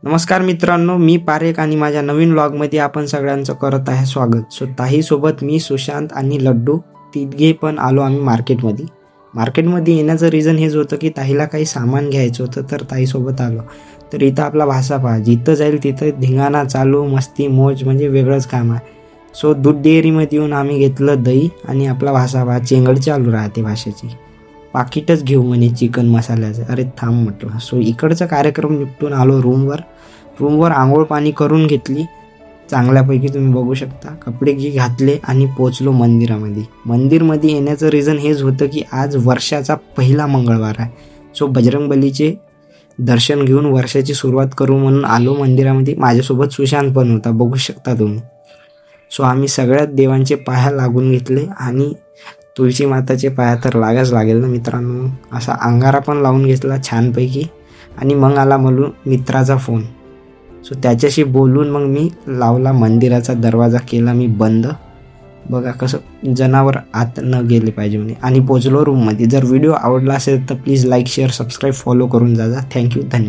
नमस्कार मित्रांनो, मी पारेख आणि माझ्या नवीन व्लॉगमध्ये आपण सगळ्यांचं करत आहे स्वागत. ताईसोबत मी सुशांत आणि लड्डू तिघे पण आलो आम्ही मार्केटमध्ये येण्याचं रिझन हेच होतं की ताईला काही सामान घ्यायचं होतं, तर ताईसोबत आलो. तर इथं आपला भाषा पहा, जिथं जाईल तिथं धिंगाणा चालू, मस्ती मोज म्हणजे वेगळंच काम आहे. दूध डेअरीमध्ये येऊन आम्ही घेतलं दही आणि आपला भाषा पहा, चेंगड चालू राहते भाषेची. पाकिटच घेऊ म्हणे चिकन मसाल्याचं. अरे थांब म्हटलं. इकडचा कार्यक्रम निपटून आलो रूमवर आंघोळ पाणी करून घेतली चांगल्यापैकी, तुम्ही बघू शकता. कपडे घातले आणि पोचलो मंदिरमध्ये येण्याचं रिझन हेच होतं की आज वर्षाचा पहिला मंगळवार आहे. बजरंगबलीचे दर्शन घेऊन वर्षाची सुरुवात करू म्हणून आलो मंदिरामध्ये. माझ्यासोबत सुशांत पण होता, बघू शकता तुम्ही. आम्ही सगळ्यात देवांचे पाया लागून घेतले आणि तुळशी माताचे पाया तर लागाच लागेल ना मित्रांनो. असा अंगारा पण लावून घेतला छानपैकी आणि मग आला मित्राचा फोन. त्याच्याशी बोलून मग मी लावला मंदिराचा दरवाजा, केला मी बंद. बघा कसं जनावर आत न गेले पाहिजे म्हणे. आणि पोचलो रूममध्ये. जर व्हिडिओ आवडला असेल तर please like share subscribe follow करून जा. थँक्यू, धन्यवाद.